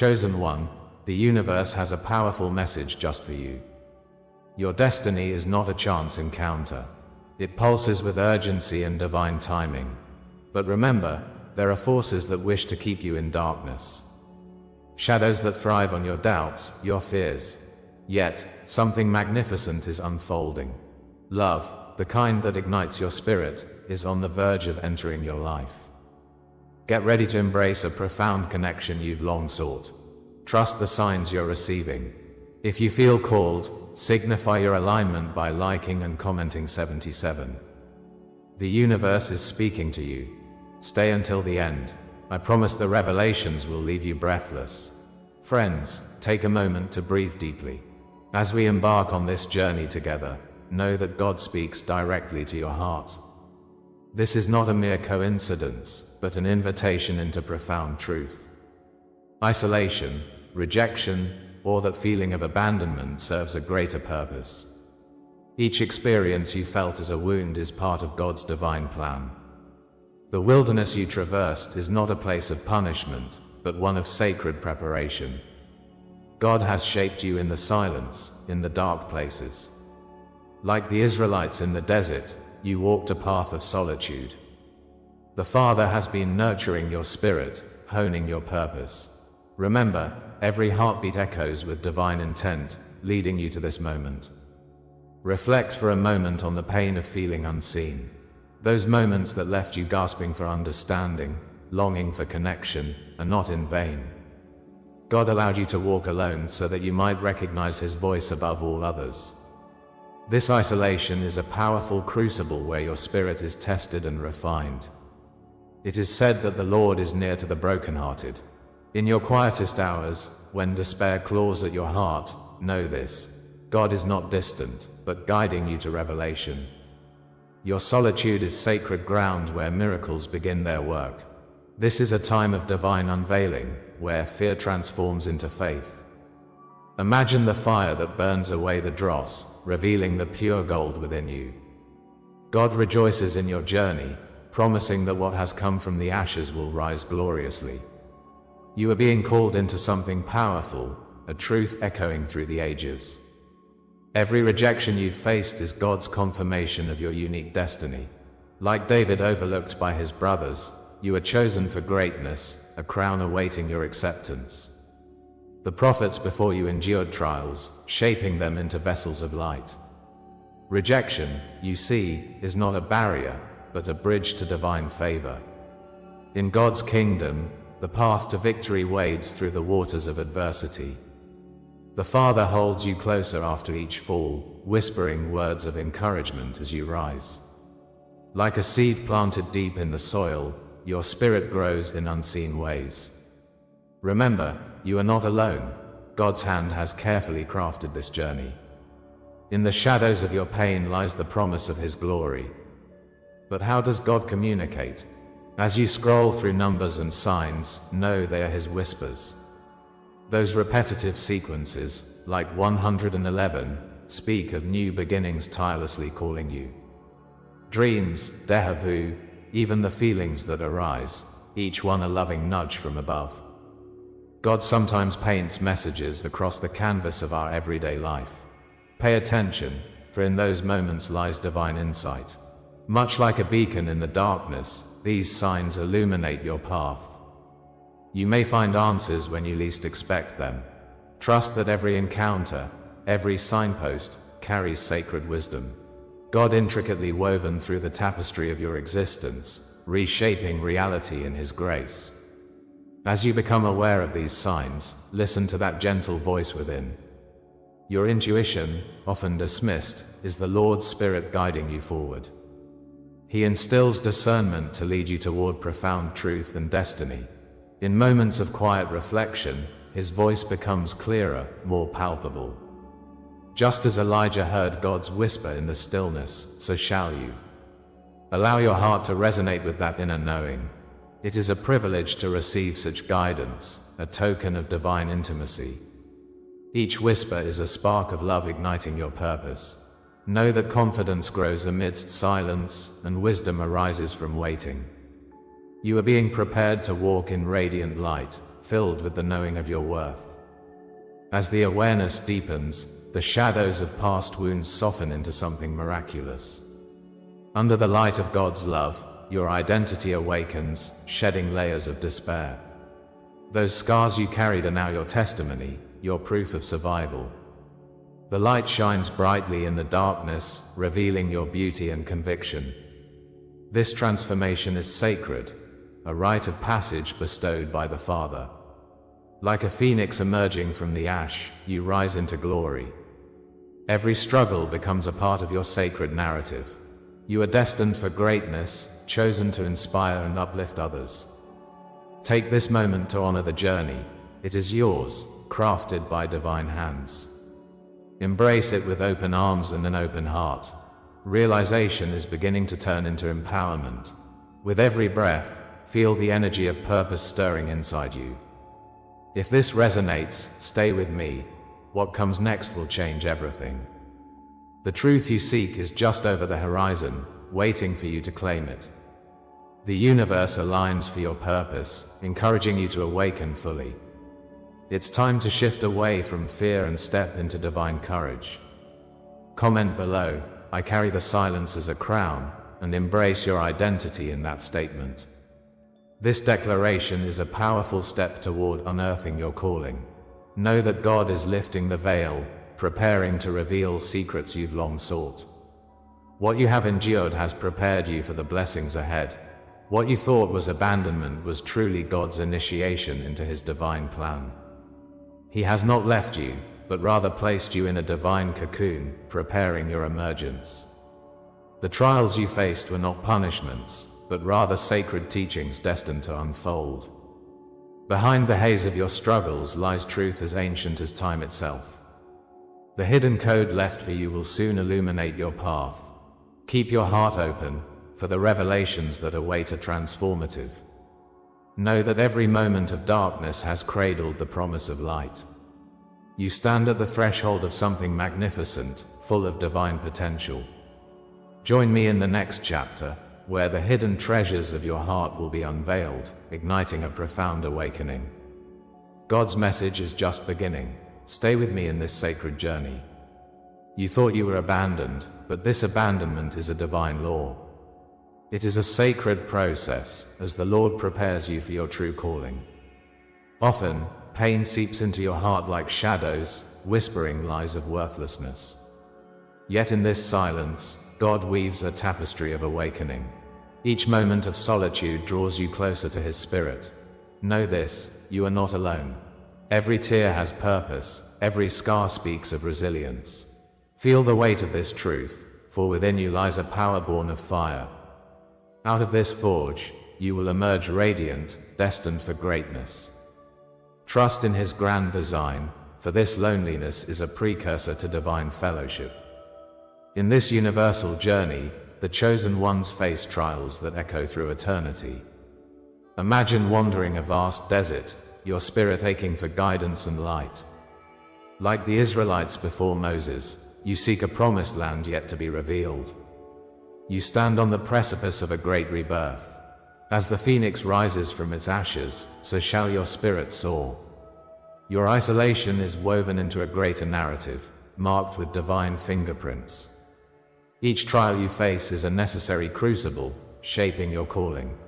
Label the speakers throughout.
Speaker 1: Chosen one, the universe has a powerful message just for you. Your destiny is not a chance encounter. It pulses with urgency and divine timing. But remember, there are forces that wish to keep you in darkness. Shadows that thrive on your doubts, your fears. Yet, something magnificent is unfolding. Love, the kind that ignites your spirit, is on the verge of entering your life. Get ready to embrace a profound connection you've long sought. Trust the signs you're receiving. If you feel called, signify your alignment by liking and commenting 77. The universe is speaking to you. Stay until the end. I promise the revelations will leave you breathless. Friends, take a moment to breathe deeply. As we embark on this journey together, know that God speaks directly to your heart. This is not a mere coincidence, but an invitation into profound truth. Isolation, rejection, or that feeling of abandonment serves a greater purpose. Each experience you felt as a wound is part of God's divine plan. The wilderness you traversed is not a place of punishment, but one of sacred preparation. God has shaped you in the silence, in the dark places. Like the Israelites in the desert, you walked a path of solitude. The Father has been nurturing your spirit, honing your purpose. Remember, every heartbeat echoes with divine intent, leading you to this moment. Reflect for a moment on the pain of feeling unseen. Those moments that left you gasping for understanding, longing for connection, are not in vain. God allowed you to walk alone so that you might recognize His voice above all others. This isolation is a powerful crucible where your spirit is tested and refined. It is said that the Lord is near to the brokenhearted. In your quietest hours, when despair claws at your heart, know this: God is not distant, but guiding you to revelation. Your solitude is sacred ground where miracles begin their work. This is a time of divine unveiling, where fear transforms into faith. Imagine the fire that burns away the dross, revealing the pure gold within you. God rejoices in your journey, promising that what has come from the ashes will rise gloriously. You are being called into something powerful, a truth echoing through the ages. Every rejection you've faced is God's confirmation of your unique destiny. Like David overlooked by his brothers, you are chosen for greatness, a crown awaiting your acceptance. The prophets before you endured trials, shaping them into vessels of light. Rejection, you see, is not a barrier, but a bridge to divine favor. In God's kingdom, the path to victory wades through the waters of adversity. The Father holds you closer after each fall, whispering words of encouragement as you rise. Like a seed planted deep in the soil, your spirit grows in unseen ways. Remember, you are not alone. God's hand has carefully crafted this journey. In the shadows of your pain lies the promise of His glory. But how does God communicate? As you scroll through numbers and signs, know they are His whispers. Those repetitive sequences, like 111, speak of new beginnings tirelessly calling you. Dreams, déjà vu, even the feelings that arise, each one a loving nudge from above. God sometimes paints messages across the canvas of our everyday life. Pay attention, for in those moments lies divine insight. Much like a beacon in the darkness, these signs illuminate your path. You may find answers when you least expect them. Trust that every encounter, every signpost, carries sacred wisdom. God intricately woven through the tapestry of your existence, reshaping reality in His grace. As you become aware of these signs, listen to that gentle voice within. Your intuition, often dismissed, is the Lord's Spirit guiding you forward. He instills discernment to lead you toward profound truth and destiny. In moments of quiet reflection, His voice becomes clearer, more palpable. Just as Elijah heard God's whisper in the stillness, so shall you. Allow your heart to resonate with that inner knowing. It is a privilege to receive such guidance, a token of divine intimacy. Each whisper is a spark of love igniting your purpose. Know that confidence grows amidst silence, and wisdom arises from waiting. You are being prepared to walk in radiant light, filled with the knowing of your worth. As the awareness deepens, the shadows of past wounds soften into something miraculous. Under the light of God's love, your identity awakens, shedding layers of despair. Those scars you carried are now your testimony, your proof of survival. The light shines brightly in the darkness, revealing your beauty and conviction. This transformation is sacred, a rite of passage bestowed by the Father. Like a phoenix emerging from the ash, you rise into glory. Every struggle becomes a part of your sacred narrative. You are destined for greatness, chosen to inspire and uplift others. Take this moment to honor the journey. It is yours, crafted by divine hands. Embrace it with open arms and an open heart. Realization is beginning to turn into empowerment. With every breath, feel the energy of purpose stirring inside you. If this resonates, stay with me. What comes next will change everything. The truth you seek is just over the horizon, waiting for you to claim it. The universe aligns for your purpose, encouraging you to awaken fully. It's time to shift away from fear and step into divine courage. Comment below, "I carry the silence as a crown," and embrace your identity in that statement. This declaration is a powerful step toward unearthing your calling. Know that God is lifting the veil, preparing to reveal secrets you've long sought. What you have endured has prepared you for the blessings ahead. What you thought was abandonment was truly God's initiation into His divine plan. He has not left you, but rather placed you in a divine cocoon, preparing your emergence. The trials you faced were not punishments, but rather sacred teachings destined to unfold. Behind the haze of your struggles lies truth as ancient as time itself. The hidden code left for you will soon illuminate your path. Keep your heart open, for the revelations that await are transformative. Know that every moment of darkness has cradled the promise of light. You stand at the threshold of something magnificent, full of divine potential. Join me in the next chapter, where the hidden treasures of your heart will be unveiled, igniting a profound awakening. God's message is just beginning. Stay with me in this sacred journey. You thought you were abandoned, but this abandonment is a divine law. It is a sacred process, as the Lord prepares you for your true calling. Often, pain seeps into your heart like shadows, whispering lies of worthlessness. Yet in this silence, God weaves a tapestry of awakening. Each moment of solitude draws you closer to His Spirit. Know this, you are not alone. Every tear has purpose, every scar speaks of resilience. Feel the weight of this truth, for within you lies a power born of fire. Out of this forge, you will emerge radiant, destined for greatness. Trust in His grand design, for this loneliness is a precursor to divine fellowship. In this universal journey, the chosen ones face trials that echo through eternity. Imagine wandering a vast desert, your spirit aching for guidance and light. Like the Israelites before Moses, you seek a promised land yet to be revealed. You stand on the precipice of a great rebirth. As the phoenix rises from its ashes, so shall your spirit soar. Your isolation is woven into a greater narrative, marked with divine fingerprints. Each trial you face is a necessary crucible, shaping your calling.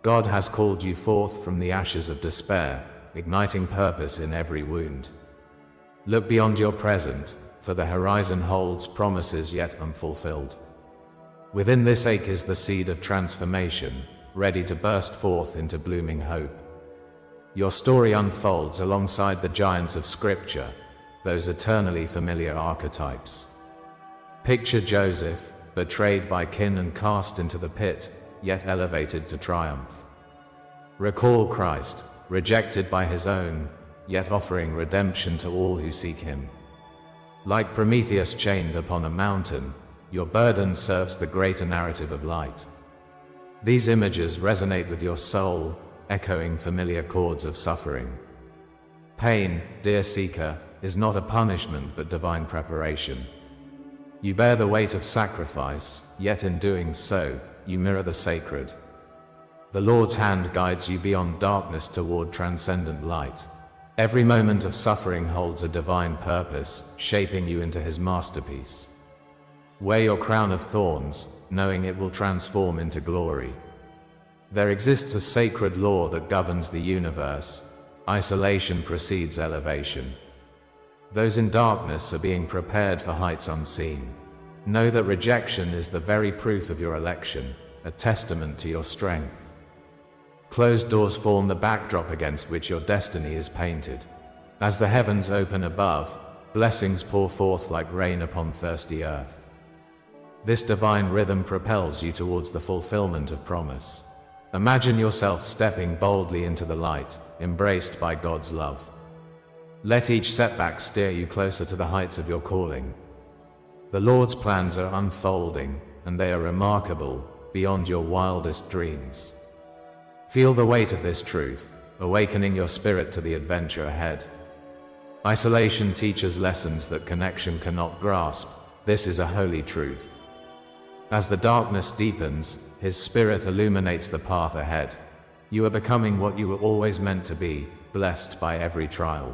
Speaker 1: God has called you forth from the ashes of despair, igniting purpose in every wound. Look beyond your present, for the horizon holds promises yet unfulfilled. Within this ache is the seed of transformation, ready to burst forth into blooming hope. Your story unfolds alongside the giants of Scripture, those eternally familiar archetypes. Picture Joseph, betrayed by kin and cast into the pit, yet elevated to triumph. Recall Christ, rejected by His own, yet offering redemption to all who seek Him. Like Prometheus chained upon a mountain, your burden serves the greater narrative of light. These images resonate with your soul, echoing familiar chords of suffering. Pain, dear seeker, is not a punishment but divine preparation. You bear the weight of sacrifice, yet in doing so, you mirror the sacred. The Lord's hand guides you beyond darkness toward transcendent light. Every moment of suffering holds a divine purpose, shaping you into His masterpiece. Wear your crown of thorns, knowing it will transform into glory. There exists a sacred law that governs the universe. Isolation precedes elevation. Those in darkness are being prepared for heights unseen. Know that rejection is the very proof of your election, a testament to your strength. Closed doors form the backdrop against which your destiny is painted. As the heavens open above, blessings pour forth like rain upon thirsty earth. This divine rhythm propels you towards the fulfillment of promise. Imagine yourself stepping boldly into the light, embraced by God's love. Let each setback steer you closer to the heights of your calling. The Lord's plans are unfolding, and they are remarkable, beyond your wildest dreams. Feel the weight of this truth, awakening your spirit to the adventure ahead. Isolation teaches lessons that connection cannot grasp. This is a holy truth. As the darkness deepens, His Spirit illuminates the path ahead. You are becoming what you were always meant to be, blessed by every trial.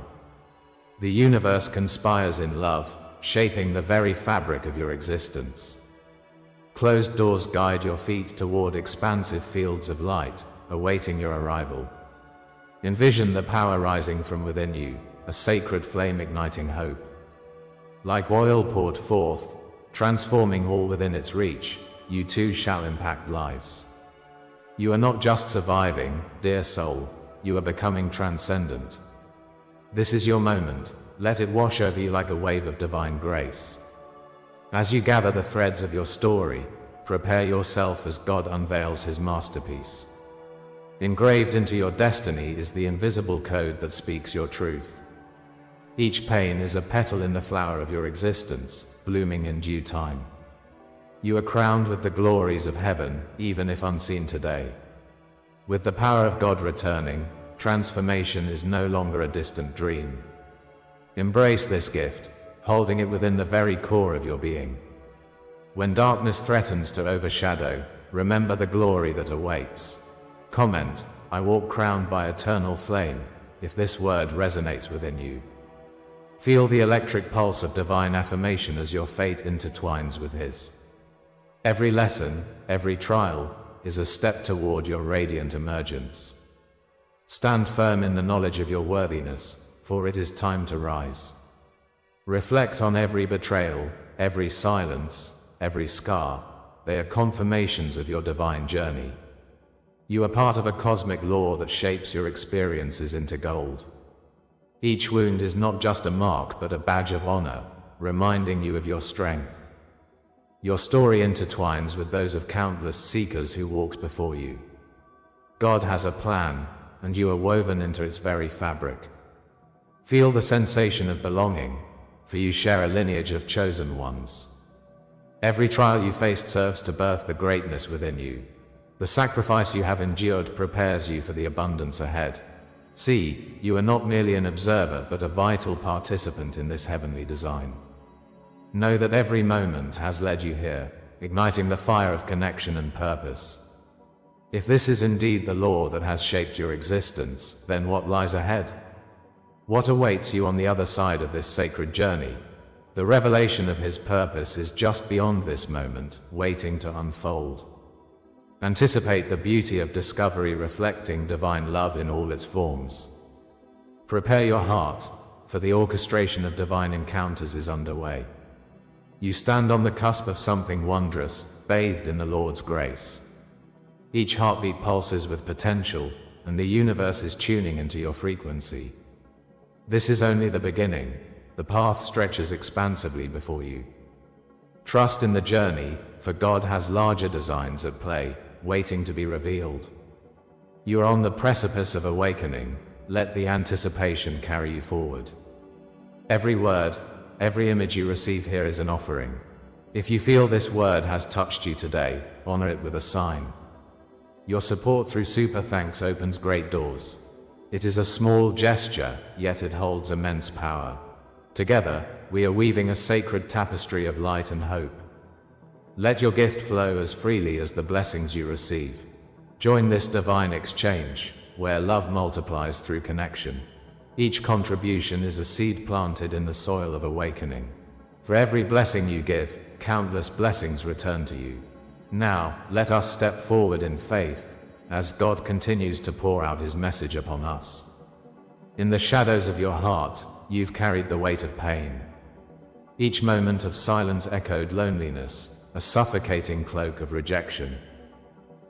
Speaker 1: The universe conspires in love, shaping the very fabric of your existence. Closed doors guide your feet toward expansive fields of light, awaiting your arrival. Envision the power rising from within you, a sacred flame igniting hope. Like oil poured forth, transforming all within its reach, you too shall impact lives. You are not just surviving, dear soul, you are becoming transcendent. This is your moment, let it wash over you like a wave of divine grace. As you gather the threads of your story, prepare yourself as God unveils His masterpiece. Engraved into your destiny is the invisible code that speaks your truth. Each pain is a petal in the flower of your existence, blooming in due time. You are crowned with the glories of heaven, even if unseen today. With the power of God returning, transformation is no longer a distant dream. Embrace this gift, holding it within the very core of your being. When darkness threatens to overshadow, remember the glory that awaits. Comment, "I walk crowned by eternal flame," if this word resonates within you. Feel the electric pulse of divine affirmation as your fate intertwines with His. Every lesson, every trial, is a step toward your radiant emergence. Stand firm in the knowledge of your worthiness, for it is time to rise. Reflect on every betrayal, every silence, every scar. They are confirmations of your divine journey. You are part of a cosmic law that shapes your experiences into gold. Each wound is not just a mark but a badge of honor, reminding you of your strength. Your story intertwines with those of countless seekers who walked before you. God has a plan, and you are woven into its very fabric. Feel the sensation of belonging, for you share a lineage of chosen ones. Every trial you faced serves to birth the greatness within you. The sacrifice you have endured prepares you for the abundance ahead. See, you are not merely an observer but a vital participant in this heavenly design. Know that every moment has led you here, igniting the fire of connection and purpose. If this is indeed the law that has shaped your existence, then what lies ahead? What awaits you on the other side of this sacred journey? The revelation of His purpose is just beyond this moment, waiting to unfold. Anticipate the beauty of discovery, reflecting divine love in all its forms. Prepare your heart, for the orchestration of divine encounters is underway. You stand on the cusp of something wondrous, bathed in the Lord's grace. Each heartbeat pulses with potential, and the universe is tuning into your frequency. This is only the beginning. The path stretches expansively before you. Trust in the journey, for God has larger designs at play, waiting to be revealed. You are on the precipice of awakening. Let the anticipation carry you forward. Every word, every image you receive here is an offering. If you feel this word has touched you today, honor it with a sign. Your support through super thanks opens great doors. It is a small gesture, yet it holds immense power. Together, we are weaving a sacred tapestry of light and hope. Let your gift flow as freely as the blessings you receive. Join this divine exchange, where love multiplies through connection. Each contribution is a seed planted in the soil of awakening. For every blessing you give, countless blessings return to you. Now, let us step forward in faith, as God continues to pour out His message upon us. In the shadows of your heart, you've carried the weight of pain. Each moment of silence echoed loneliness, a suffocating cloak of rejection.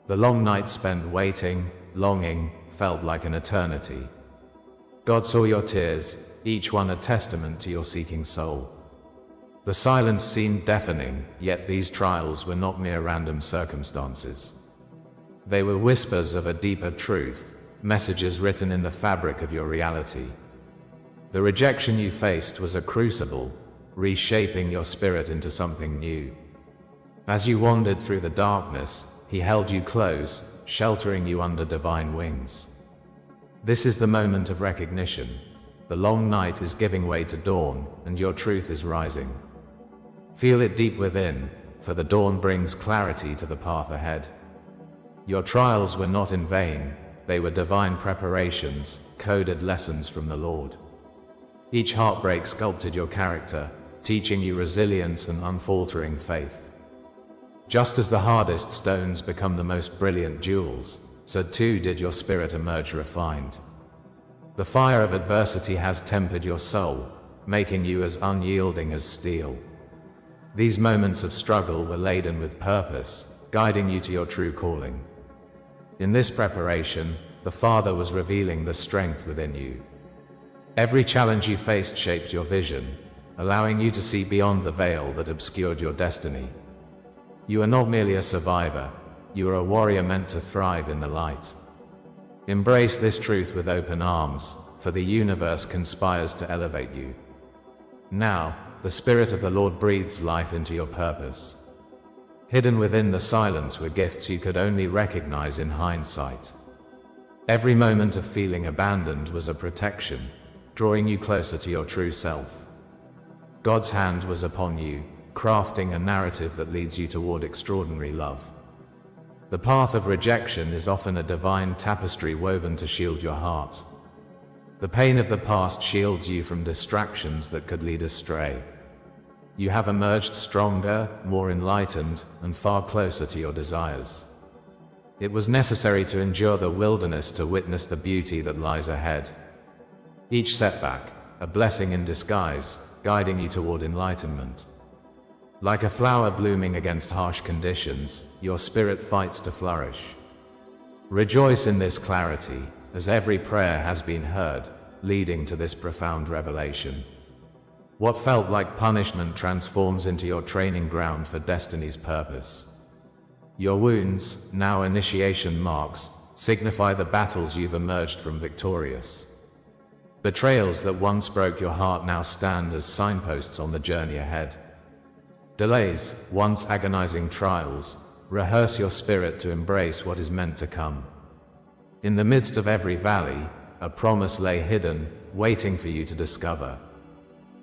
Speaker 1: The long nights spent waiting, longing, felt like an eternity. God saw your tears, each one a testament to your seeking soul. The silence seemed deafening, yet these trials were not mere random circumstances. They were whispers of a deeper truth, messages written in the fabric of your reality. The rejection you faced was a crucible, reshaping your spirit into something new. As you wandered through the darkness, He held you close, sheltering you under divine wings. This is the moment of recognition. The long night is giving way to dawn, and your truth is rising. Feel it deep within, for the dawn brings clarity to the path ahead. Your trials were not in vain, they were divine preparations, coded lessons from the Lord. Each heartbreak sculpted your character, teaching you resilience and unfaltering faith. Just as the hardest stones become the most brilliant jewels, so too did your spirit emerge refined. The fire of adversity has tempered your soul, making you as unyielding as steel. These moments of struggle were laden with purpose, guiding you to your true calling. In this preparation, the Father was revealing the strength within you. Every challenge you faced shaped your vision, allowing you to see beyond the veil that obscured your destiny. You are not merely a survivor, you are a warrior meant to thrive in the light. Embrace this truth with open arms, for the universe conspires to elevate you. Now, the Spirit of the Lord breathes life into your purpose. Hidden within the silence were gifts you could only recognize in hindsight. Every moment of feeling abandoned was a protection, drawing you closer to your true self. God's hand was upon you, crafting a narrative that leads you toward extraordinary love. The path of rejection is often a divine tapestry woven to shield your heart. The pain of the past shields you from distractions that could lead astray. You have emerged stronger, more enlightened, and far closer to your desires. It was necessary to endure the wilderness to witness the beauty that lies ahead. Each setback, a blessing in disguise, guiding you toward enlightenment. Like a flower blooming against harsh conditions, your spirit fights to flourish. Rejoice in this clarity, as every prayer has been heard, leading to this profound revelation. What felt like punishment transforms into your training ground for destiny's purpose. Your wounds, now initiation marks, signify the battles you've emerged from victorious. Betrayals that once broke your heart now stand as signposts on the journey ahead. Delays, once agonizing trials, rehearse your spirit to embrace what is meant to come. In the midst of every valley, a promise lay hidden, waiting for you to discover.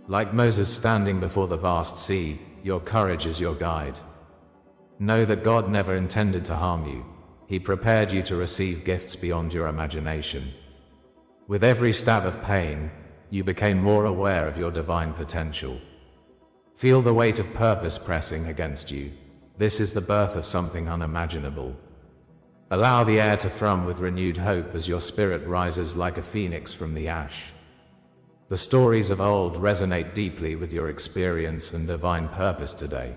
Speaker 1: Like Moses standing before the vast sea, your courage is your guide. Know that God never intended to harm you. He prepared you to receive gifts beyond your imagination. With every stab of pain, you became more aware of your divine potential. Feel the weight of purpose pressing against you. This is the birth of something unimaginable. Allow the air to thrum with renewed hope as your spirit rises like a phoenix from the ash. The stories of old resonate deeply with your experience and divine purpose today.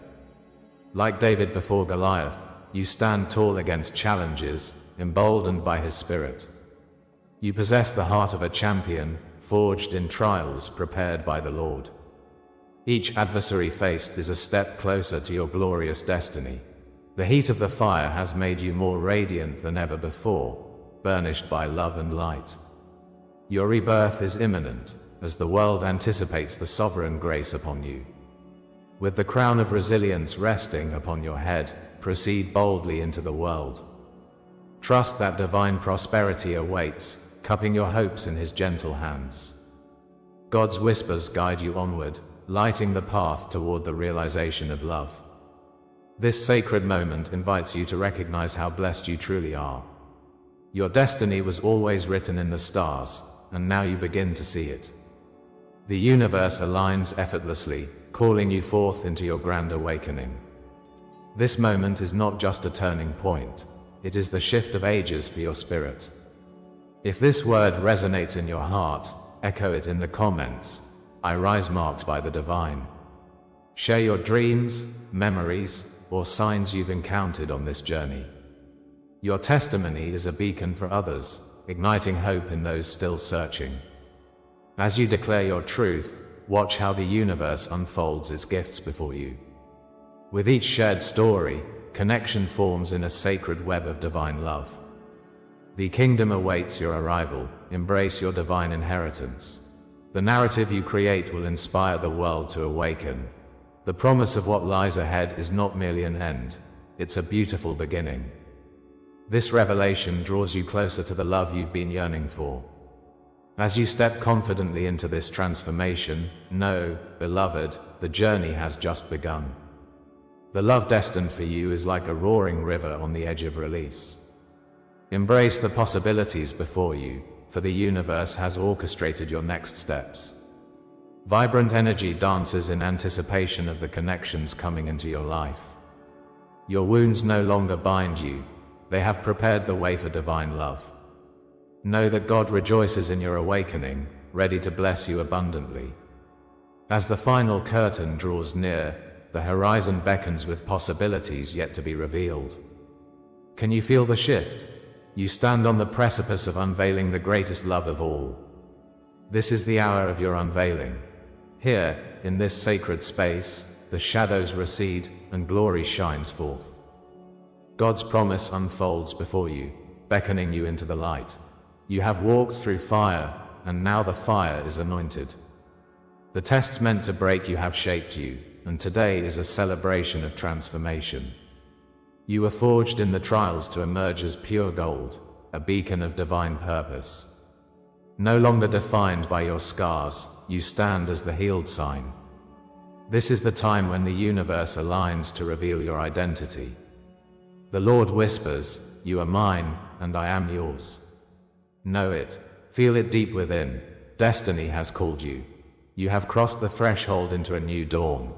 Speaker 1: Like David before Goliath, you stand tall against challenges, emboldened by his spirit. You possess the heart of a champion, forged in trials prepared by the Lord. Each adversary faced is a step closer to your glorious destiny. The heat of the fire has made you more radiant than ever before, burnished by love and light. Your rebirth is imminent, as the world anticipates the sovereign grace upon you. With the crown of resilience resting upon your head, proceed boldly into the world. Trust that divine prosperity awaits, cupping your hopes in His gentle hands. God's whispers guide you onward, lighting the path toward the realization of love. This sacred moment invites you to recognize how blessed you truly are. Your destiny was always written in the stars, and now you begin to see it. The universe aligns effortlessly, calling you forth into your grand awakening. This moment is not just a turning point, it is the shift of ages for your spirit. If this word resonates in your heart, echo it in the comments. I rise marked by the divine. Share your dreams, memories, or signs you've encountered on this journey. Your testimony is a beacon for others, igniting hope in those still searching. As you declare your truth, watch how the universe unfolds its gifts before you. With each shared story, connection forms in a sacred web of divine love. The kingdom awaits your arrival. Embrace your divine inheritance. The narrative you create will inspire the world to awaken. The promise of what lies ahead is not merely an end, it's a beautiful beginning. This revelation draws you closer to the love you've been yearning for. As you step confidently into this transformation, know, beloved, the journey has just begun. The love destined for you is like a roaring river on the edge of release. Embrace the possibilities before you, for the universe has orchestrated your next steps. Vibrant energy dances in anticipation of the connections coming into your life. Your wounds no longer bind you, they have prepared the way for divine love. Know that God rejoices in your awakening, ready to bless you abundantly. As the final curtain draws near, the horizon beckons with possibilities yet to be revealed. Can you feel the shift? You stand on the precipice of unveiling the greatest love of all. This is the hour of your unveiling. Here, in this sacred space, the shadows recede and glory shines forth. God's promise unfolds before you, beckoning you into the light. You have walked through fire, and now the fire is anointed. The tests meant to break you have shaped you, and today is a celebration of transformation. You were forged in the trials to emerge as pure gold, a beacon of divine purpose. No longer defined by your scars, you stand as the healed sign. This is the time when the universe aligns to reveal your identity. The Lord whispers, "You are mine, and I am yours." Know it, feel it deep within. Destiny has called you. You have crossed the threshold into a new dawn.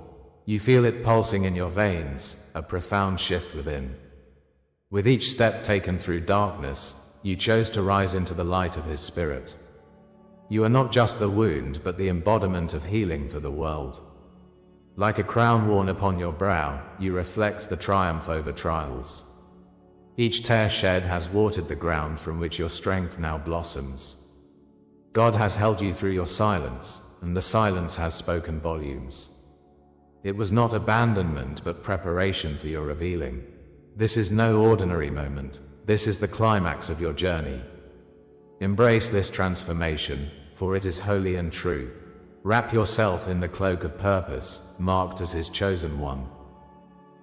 Speaker 1: You feel it pulsing in your veins, a profound shift within. With each step taken through darkness, you chose to rise into the light of His Spirit. You are not just the wound, but the embodiment of healing for the world. Like a crown worn upon your brow, you reflect the triumph over trials. Each tear shed has watered the ground from which your strength now blossoms. God has held you through your silence, and the silence has spoken volumes. It was not abandonment, but preparation for your revealing. This is no ordinary moment. This is the climax of your journey. Embrace this transformation, for it is holy and true. Wrap yourself in the cloak of purpose, marked as His chosen one.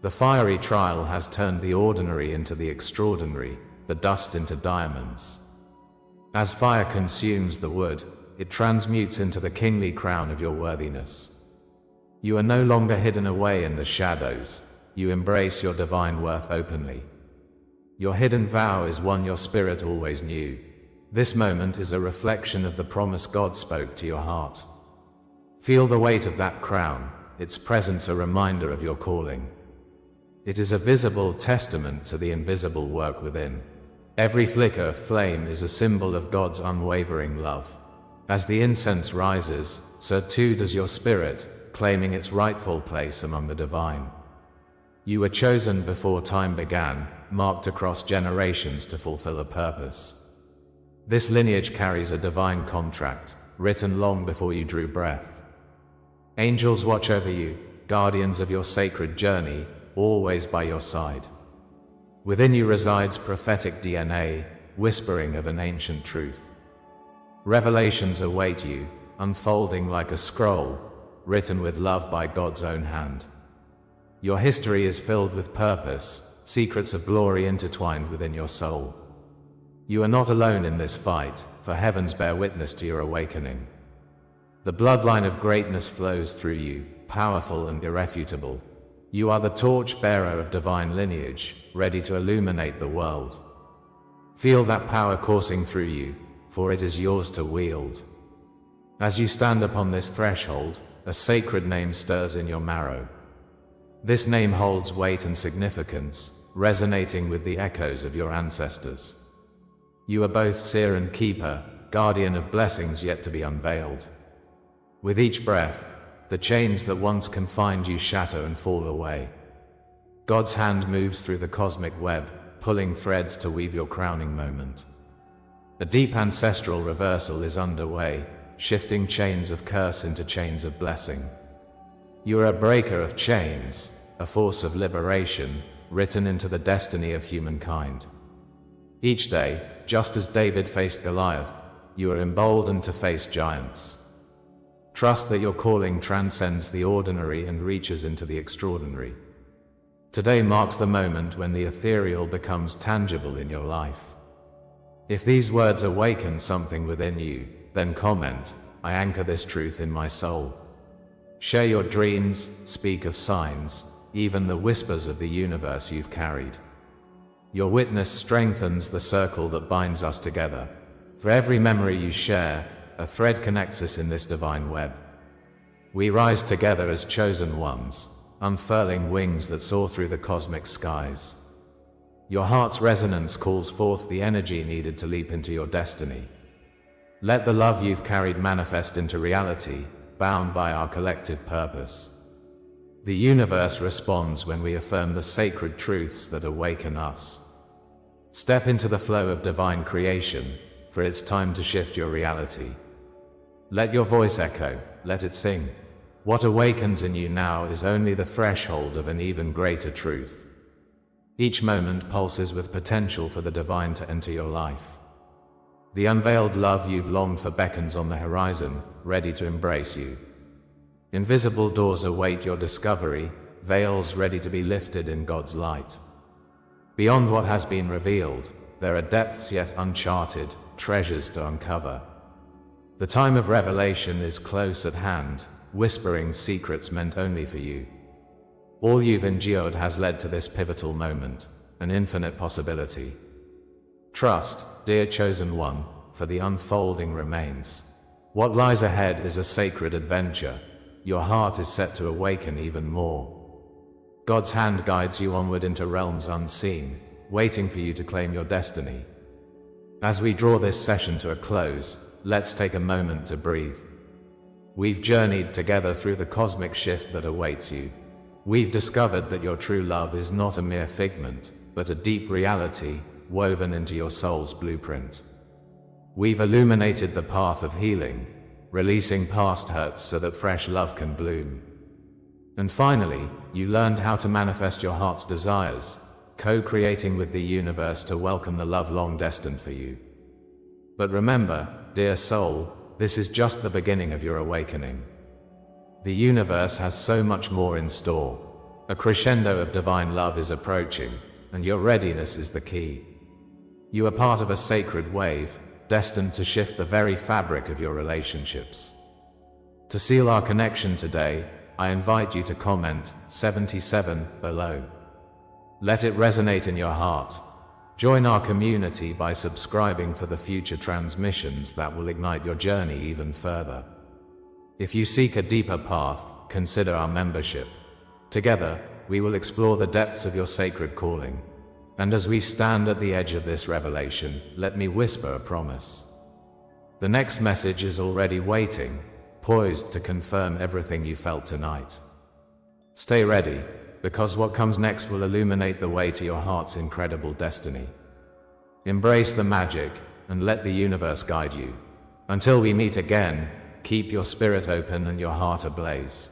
Speaker 1: The fiery trial has turned the ordinary into the extraordinary, the dust into diamonds. As fire consumes the wood, it transmutes into the kingly crown of your worthiness. You are no longer hidden away in the shadows. You embrace your divine worth openly. Your hidden vow is one your spirit always knew. This moment is a reflection of the promise God spoke to your heart. Feel the weight of that crown, its presence a reminder of your calling. It is a visible testament to the invisible work within. Every flicker of flame is a symbol of God's unwavering love. As the incense rises, so too does your spirit, claiming its rightful place among the divine. You were chosen before time began, marked across generations to fulfill a purpose. This lineage carries a divine contract, written long before you drew breath. Angels watch over you, guardians of your sacred journey, always by your side. Within you resides prophetic DNA, whispering of an ancient truth. Revelations await you, unfolding like a scroll, written with love by God's own hand. Your history is filled with purpose, secrets of glory intertwined within your soul. You are not alone in this fight, for heavens bear witness to your awakening. The bloodline of greatness flows through you, powerful and irrefutable. You are the torch-bearer of divine lineage, ready to illuminate the world. Feel that power coursing through you, for it is yours to wield. As you stand upon this threshold, a sacred name stirs in your marrow. This name holds weight and significance, resonating with the echoes of your ancestors. You are both seer and keeper, guardian of blessings yet to be unveiled. With each breath, the chains that once confined you shatter and fall away. God's hand moves through the cosmic web, pulling threads to weave your crowning moment. A deep ancestral reversal is underway, shifting chains of curse into chains of blessing. You are a breaker of chains, a force of liberation, written into the destiny of humankind. Each day, just as David faced Goliath, you are emboldened to face giants. Trust that your calling transcends the ordinary and reaches into the extraordinary. Today marks the moment when the ethereal becomes tangible in your life. If these words awaken something within you, then comment, "I anchor this truth in my soul." Share your dreams, speak of signs, even the whispers of the universe you've carried. Your witness strengthens the circle that binds us together. For every memory you share, a thread connects us in this divine web. We rise together as chosen ones, unfurling wings that soar through the cosmic skies. Your heart's resonance calls forth the energy needed to leap into your destiny. Let the love you've carried manifest into reality, bound by our collective purpose. The universe responds when we affirm the sacred truths that awaken us. Step into the flow of divine creation, for it's time to shift your reality. Let your voice echo, let it sing. What awakens in you now is only the threshold of an even greater truth. Each moment pulses with potential for the divine to enter your life. The unveiled love you've longed for beckons on the horizon, ready to embrace you. Invisible doors await your discovery, veils ready to be lifted in God's light. Beyond what has been revealed, there are depths yet uncharted, treasures to uncover. The time of revelation is close at hand, whispering secrets meant only for you. All you've endured has led to this pivotal moment, an infinite possibility. Trust, dear chosen one, for the unfolding remains. What lies ahead is a sacred adventure. Your heart is set to awaken even more. God's hand guides you onward into realms unseen, waiting for you to claim your destiny. As we draw this session to a close, let's take a moment to breathe. We've journeyed together through the cosmic shift that awaits you. We've discovered that your true love is not a mere figment, but a deep reality, woven into your soul's blueprint. We've illuminated the path of healing, releasing past hurts so that fresh love can bloom. And finally, you learned how to manifest your heart's desires, co-creating with the universe to welcome the love long destined for you. But remember, dear soul, this is just the beginning of your awakening. The universe has so much more in store. A crescendo of divine love is approaching, and your readiness is the key. You are part of a sacred wave, destined to shift the very fabric of your relationships. To seal our connection today, I invite you to comment 77 below. Let it resonate in your heart. Join our community by subscribing for the future transmissions that will ignite your journey even further. If you seek a deeper path, consider our membership. Together, we will explore the depths of your sacred calling. And as we stand at the edge of this revelation, let me whisper a promise. The next message is already waiting, poised to confirm everything you felt tonight. Stay ready, because what comes next will illuminate the way to your heart's incredible destiny. Embrace the magic, and let the universe guide you. Until we meet again, keep your spirit open and your heart ablaze.